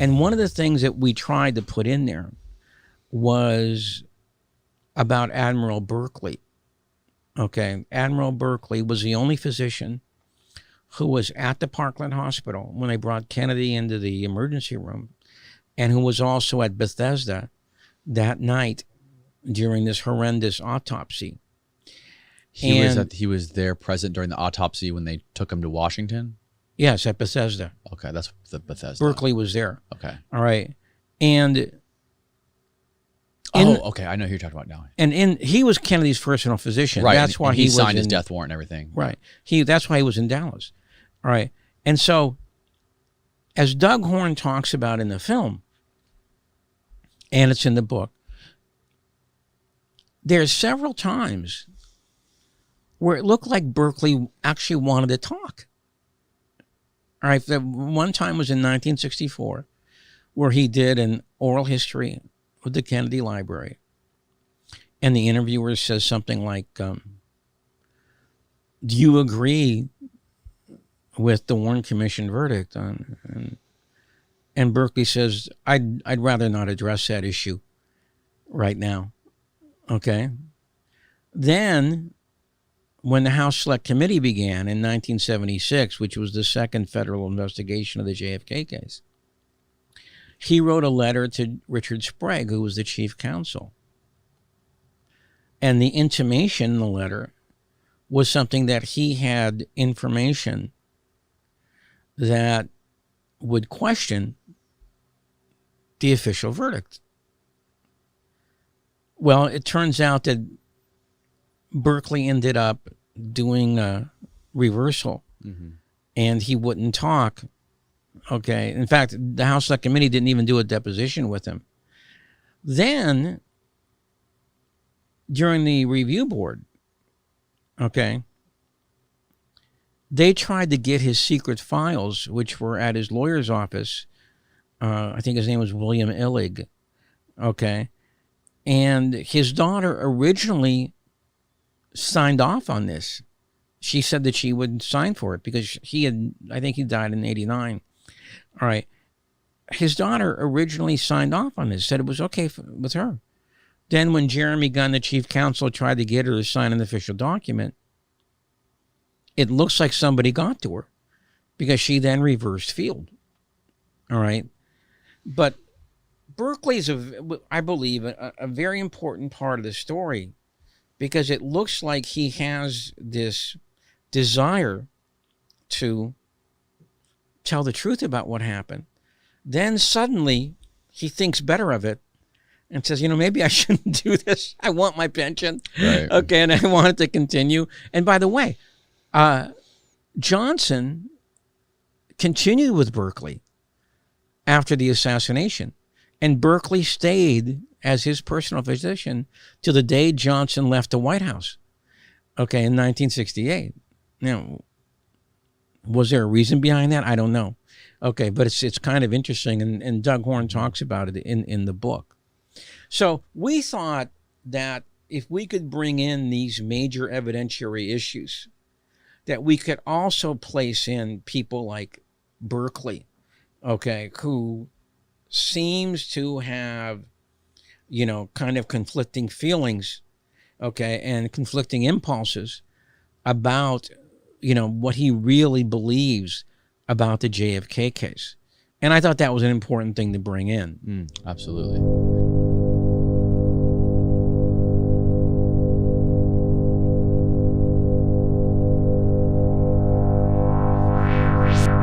And one of the things that we tried to put in there was about Admiral Burkley. Okay, Admiral Burkley was the only physician who was at the Parkland Hospital when they brought Kennedy into the emergency room, and who was also at Bethesda that night during this horrendous autopsy. He was there present during the autopsy when they took him to Washington? Yes, at Bethesda. Okay, that's the Bethesda. Burkley was there. Okay. All right. And okay, I know who you're talking about now. And he was Kennedy's personal physician. Right. That's why he was signed his death warrant and everything. Right. That's why he was in Dallas. All right. And so, as Doug Horne talks about in the film, and it's in the book, there's several times where it looked like Burkley actually wanted to talk. All right. The one time was in 1964, where he did an oral history with the Kennedy Library. And the interviewer says something like, do you agree with the Warren Commission verdict? And Burkley says, I'd rather not address that issue right now. Okay. Then, when the House Select Committee began in 1976, which was the second federal investigation of the JFK case, he wrote a letter to Richard Sprague, who was the chief counsel. And the intimation in the letter was something that he had information that would question the official verdict. Well, it turns out that Burkley ended up doing a reversal, and he wouldn't talk. Okay. In fact, the House Select Committee didn't even do a deposition with him. Then, during the review board, okay, they tried to get his secret files, which were at his lawyer's office. I think his name was William Illig. Okay. And his daughter originally signed off on this. She said that she would sign for it because I think he died in 89. All right. His daughter originally signed off on this, said it was okay with her. Then when Jeremy Gunn, the chief counsel, tried to get her to sign an official document, it looks like somebody got to her because she then reversed field. All right. But Burkley's, I believe, a very important part of the story because it looks like he has this desire to tell the truth about what happened. Then suddenly he thinks better of it and says, maybe I shouldn't do this. I want my pension. Right. Okay, and I want it to continue. And by the way, Johnson continued with Burkley after the assassination. And Burkley stayed as his personal physician till the day Johnson left the White House, okay, in 1968. Now, was there a reason behind that? I don't know. Okay, but it's kind of interesting, and Doug Horne talks about it in the book. So we thought that if we could bring in these major evidentiary issues, that we could also place in people like Burkley, okay, who seems to have, kind of conflicting feelings, okay, and conflicting impulses about, what he really believes about the JFK case. And I thought that was an important thing to bring in. Absolutely.